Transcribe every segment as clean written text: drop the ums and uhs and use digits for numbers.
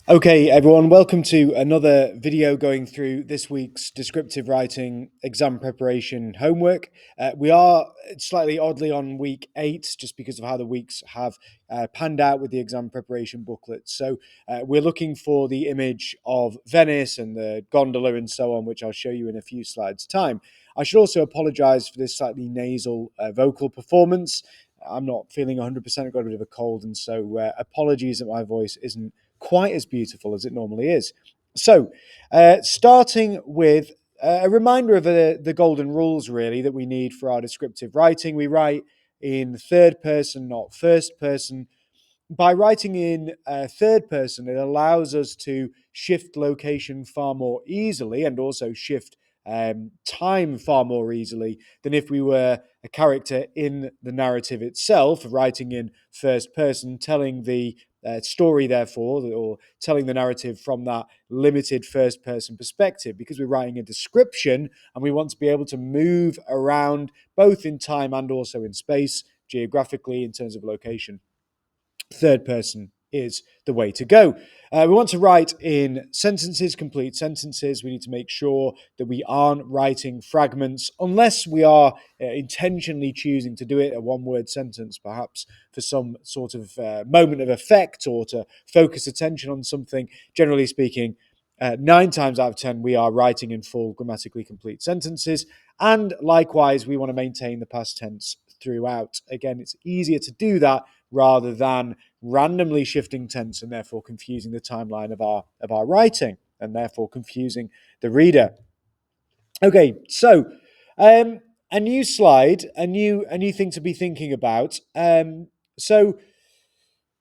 Okay, everyone, welcome to another video going through this week's descriptive writing exam preparation homework. We are slightly oddly on week 8, just because of how the weeks have panned out with the exam preparation booklet. So we're looking for the image of Venice and the gondola and so on, which I'll show you in a few slides' time. I should also apologise for this slightly nasal vocal performance. I'm not feeling 100%, I've got a bit of a cold, and so apologies that my voice isn't quite as beautiful as it normally is. So, starting with a reminder of the golden rules, really, that we need for our descriptive writing. We write in third person, not first person. By writing in third person, it allows us to shift location far more easily and also shift time far more easily than if we were a character in the narrative itself, writing in first person, telling the story, therefore, or telling the narrative from that limited first person perspective, because we're writing a description and we want to be able to move around both in time and also in space, geographically, in terms of location. Third person is the way to go. We want to write in sentences, complete sentences. We need to make sure that we aren't writing fragments unless we are intentionally choosing to do it, a one-word sentence, perhaps for some sort of moment of effect or to focus attention on something. Generally speaking, 9 times out of 10, we are writing in full grammatically complete sentences. And likewise, we want to maintain the past tense throughout. Again, it's easier to do that rather than randomly shifting tense and therefore confusing the timeline of our writing and therefore confusing the reader. Okay, so a new slide, a new thing to be thinking about. So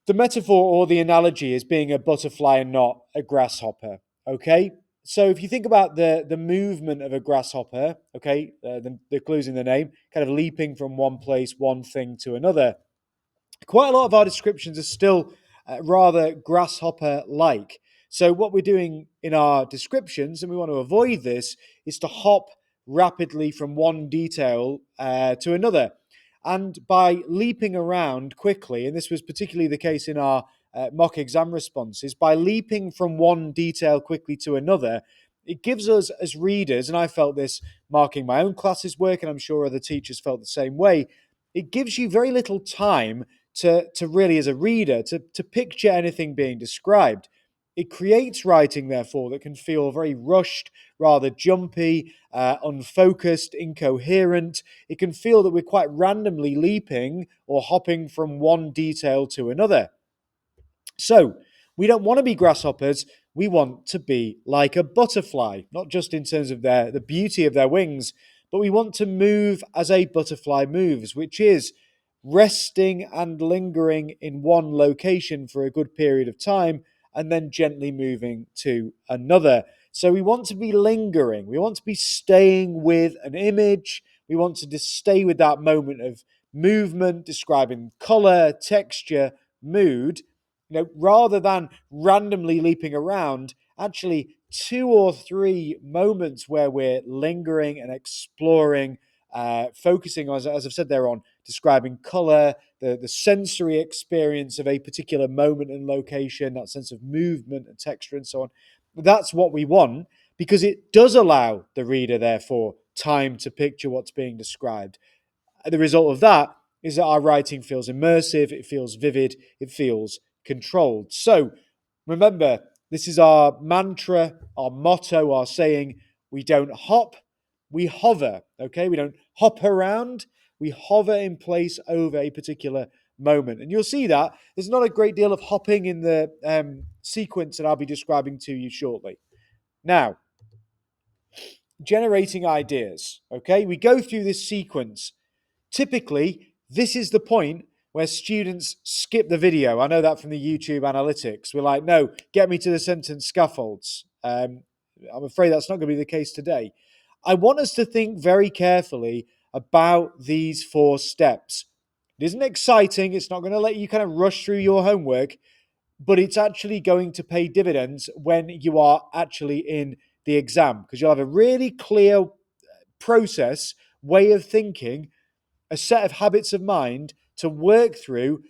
the metaphor or the analogy is being a butterfly and not a grasshopper. Okay, so if you think about the movement of a grasshopper, okay, the clues in the name, kind of leaping from one place, one thing to another. Quite a lot of our descriptions are still rather grasshopper-like. So what we're doing in our descriptions, and we want to avoid this, is to hop rapidly from one detail to another. And by leaping around quickly, and this was particularly the case in our mock exam responses, by leaping from one detail quickly to another, it gives us as readers, and I felt this marking my own class's work, and I'm sure other teachers felt the same way, it gives you very little time to really, as a reader, to picture anything being described. It creates writing, therefore, that can feel very rushed, rather jumpy, unfocused, incoherent. It can feel that we're quite randomly leaping or hopping from one detail to another. So, we don't want to be grasshoppers. We want to be like a butterfly, not just in terms of the beauty of their wings, but we want to move as a butterfly moves, which is resting and lingering in one location for a good period of time and then gently moving to another. So we want to be lingering. We want to be staying with an image. We want to just stay with that moment of movement, describing color, texture, mood, rather than randomly leaping around, actually 2 or 3 moments where we're lingering and exploring, focusing, as I've said there, on describing color, the sensory experience of a particular moment and location, that sense of movement and texture and so on. That's what we want because it does allow the reader, therefore, time to picture what's being described. The result of that is that our writing feels immersive, it feels vivid, it feels controlled. So remember, this is our mantra, our motto, our saying: we don't hop, we hover. Okay, we don't hop around, we hover in place over a particular moment. And you'll see that there's not a great deal of hopping in the sequence that I'll be describing to you shortly. Now, generating ideas. Okay, we go through this sequence. Typically, this is the point where students skip the video. I know that from the YouTube analytics. We're like, no, get me to the sentence scaffolds. I'm afraid that's not going to be the case today. I want us to think very carefully about these 4 steps. It isn't exciting. It's not going to let you kind of rush through your homework, but it's actually going to pay dividends when you are actually in the exam because you'll have a really clear process, way of thinking, a set of habits of mind to work through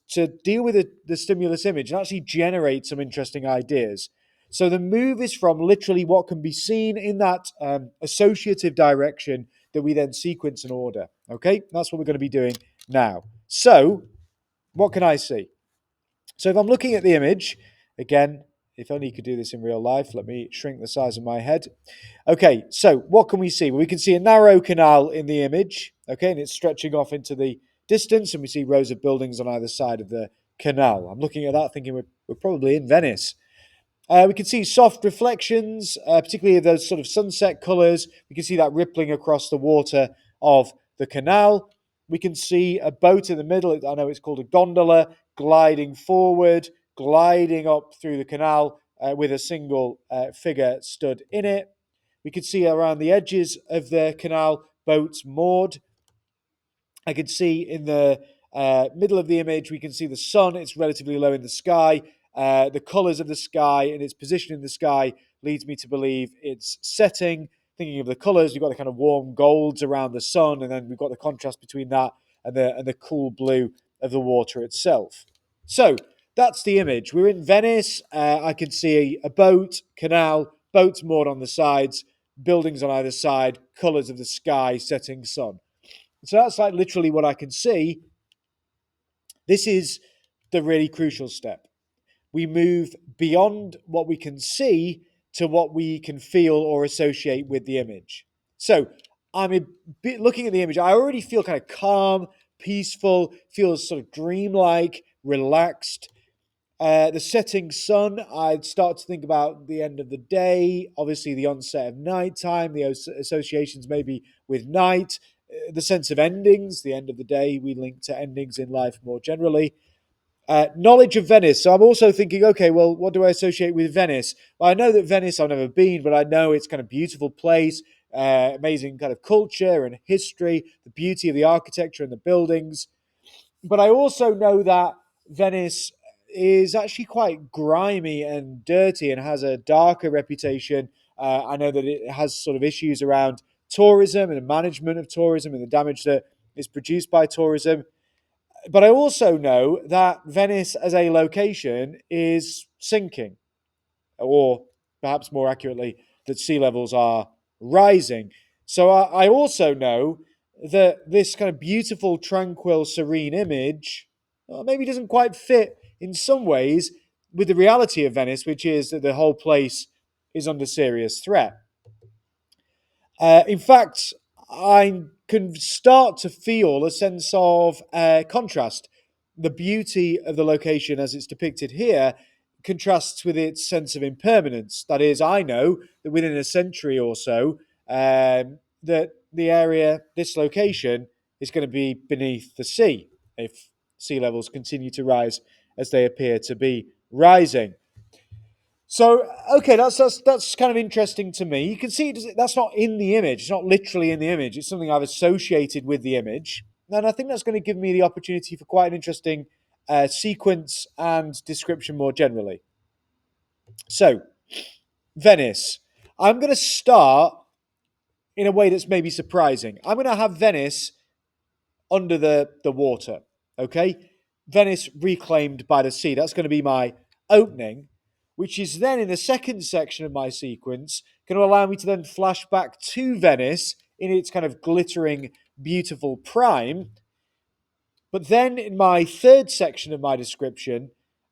to deal with the stimulus image and actually generate some interesting ideas. So the move is from literally what can be seen in that associative direction that we then sequence and order. Okay, that's what we're going to be doing now. So what can I see? So if I'm looking at the image, again, if only you could do this in real life, let me shrink the size of my head. Okay, so what can we see? Well, we can see a narrow canal in the image, okay, and it's stretching off into the distance, and we see rows of buildings on either side of the canal. I'm looking at that thinking we're probably in Venice. We can see soft reflections, particularly those sort of sunset colours. We can see that rippling across the water of the canal. We can see a boat in the middle. I know it's called a gondola, gliding forward, gliding up through the canal with a single figure stood in it. We can see around the edges of the canal boats moored. I can see in the middle of the image, we can see the sun. It's relatively low in the sky. The colours of the sky and its position in the sky leads me to believe it's setting. Thinking of the colours, you've got the kind of warm golds around the sun, and then we've got the contrast between that and the cool blue of the water itself. So that's the image. We're in Venice. I can see a boat, canal, boats moored on the sides, buildings on either side, colours of the sky, setting sun. So that's like literally what I can see. This is the really crucial step. We move beyond what we can see to what we can feel or associate with the image. So I'm a bit looking at the image. I already feel kind of calm, peaceful, feels sort of dreamlike, relaxed. The setting sun, I'd start to think about the end of the day, obviously the onset of nighttime, the associations maybe with night, the sense of endings, the end of the day, we link to endings in life more generally. Knowledge of Venice. So I'm also thinking, okay, well, what do I associate with Venice? Well, I know that Venice, I've never been, but I know it's kind of beautiful place, amazing kind of culture and history, the beauty of the architecture and the buildings. But I also know that Venice is actually quite grimy and dirty and has a darker reputation. I know that it has sort of issues around tourism and the management of tourism and the damage that is produced by tourism. But I also know that Venice as a location is sinking, or perhaps more accurately, that sea levels are rising. So I also know that this kind of beautiful, tranquil, serene image maybe doesn't quite fit in some ways with the reality of Venice, which is that the whole place is under serious threat. In fact, I can start to feel a sense of contrast. The beauty of the location as it's depicted here contrasts with its sense of impermanence. That is, I know that within a century or so, that the area, this location, is going to be beneath the sea if sea levels continue to rise as they appear to be rising. So, okay, that's kind of interesting to me. You can see that's not in the image. It's not literally in the image. It's something I've associated with the image, and I think that's going to give me the opportunity for quite an interesting sequence and description more generally. So, Venice. I'm going to start in a way that's maybe surprising. I'm going to have Venice under the water. Okay, Venice reclaimed by the sea. That's going to be my opening, which is then in the second section of my sequence going to allow me to then flash back to Venice in its kind of glittering, beautiful prime. But then in my third section of my description,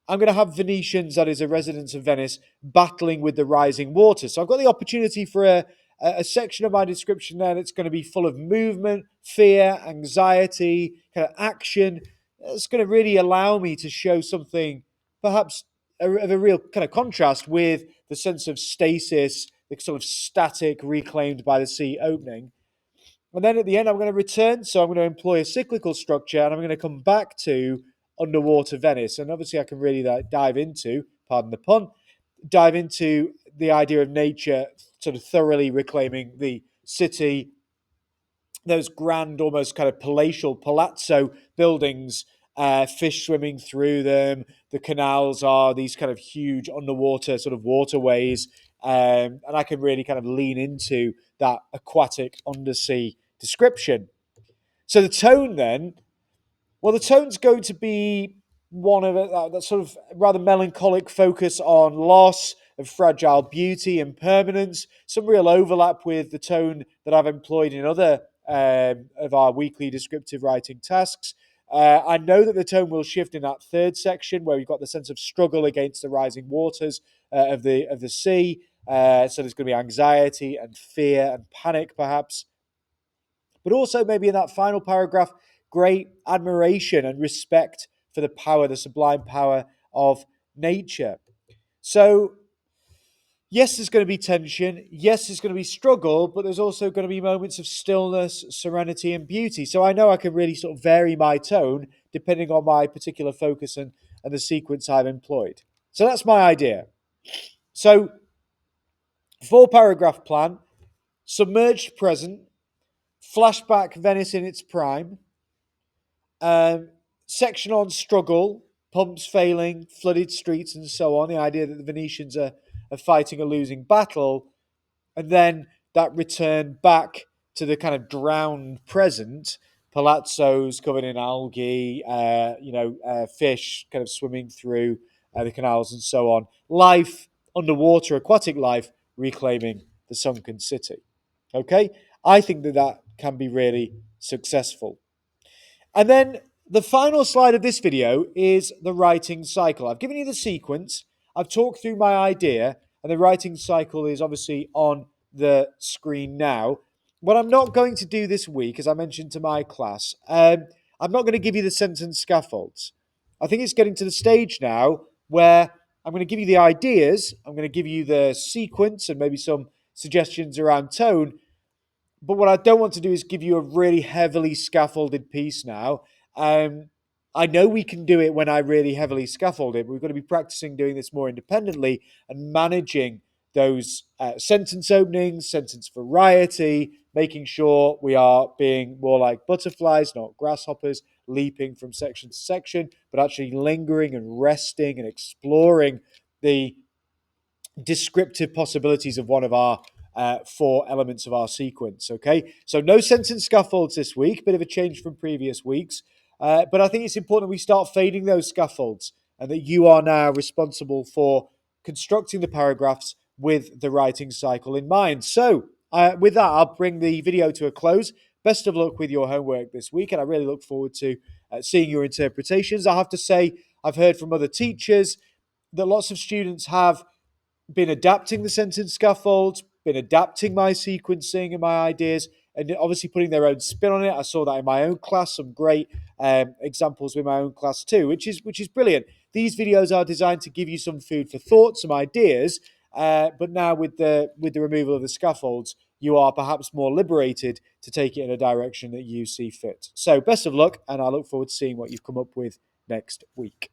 I'm going to have Venetians, that is, a residents of Venice, battling with the rising water. So I've got the opportunity for a section of my description there that's going to be full of movement, fear, anxiety, kind of action. It's going to really allow me to show something perhaps of a real kind of contrast with the sense of stasis, the sort of static, reclaimed by the sea opening. And then at the end, I'm going to return. So I'm going to employ a cyclical structure and I'm going to come back to underwater Venice. And obviously, I can really dive into, pardon the pun, dive into the idea of nature sort of thoroughly reclaiming the city, those grand, almost kind of palatial palazzo buildings, fish swimming through them. The canals are these kind of huge underwater sort of waterways. And I can really kind of lean into that aquatic undersea description. So the tone then Well, the tone's going to be one of that sort of rather melancholic focus on loss of fragile beauty and permanence. Some real overlap with the tone that I've employed in other of our weekly descriptive writing tasks. I know that the tone will shift in that third section where we've got the sense of struggle against the rising waters of the sea. So there's going to be anxiety and fear and panic, perhaps. But also, maybe in that final paragraph, great admiration and respect for the power, the sublime power of nature. So, yes, there's going to be tension. Yes, there's going to be struggle, but there's also going to be moments of stillness, serenity, and beauty. So, I know I can really sort of vary my tone depending on my particular focus and the sequence I've employed. So, that's my idea. So, 4 paragraph plan: submerged present, flashback Venice in its prime, section on struggle, pumps failing, flooded streets, and so on. The idea that the Venetians are fighting a losing battle, and then that return back to the kind of drowned present. Palazzos covered in algae, fish kind of swimming through the canals and so on. Life underwater, aquatic life, reclaiming the sunken city. Okay, I think that that can be really successful. And then the final slide of this video is the writing cycle. I've given you the sequence, I've talked through my idea, and the writing cycle is obviously on the screen now. What I'm not going to do this week, as I mentioned to my class, I'm not going to give you the sentence scaffolds. I think it's getting to the stage now where I'm going to give you the ideas, I'm going to give you the sequence and maybe some suggestions around tone, but what I don't want to do is give you a really heavily scaffolded piece now. I know we can do it when I really heavily scaffold it, but we've got to be practicing doing this more independently and managing those sentence openings, sentence variety, making sure we are being more like butterflies, not grasshoppers, leaping from section to section, but actually lingering and resting and exploring the descriptive possibilities of one of our 4 elements of our sequence. Okay, so no sentence scaffolds this week, bit of a change from previous weeks, but I think it's important we start fading those scaffolds and that you are now responsible for constructing the paragraphs with the writing cycle in mind. So, with that, I'll bring the video to a close. Best of luck with your homework this week, and I really look forward to seeing your interpretations. I have to say, I've heard from other teachers that lots of students have been adapting the sentence scaffolds, been adapting my sequencing and my ideas, and obviously putting their own spin on it. I saw that in my own class, some great examples with my own class too, which is brilliant. These videos are designed to give you some food for thought, some ideas, but now with the removal of the scaffolds, you are perhaps more liberated to take it in a direction that you see fit. So best of luck, and I look forward to seeing what you've come up with next week.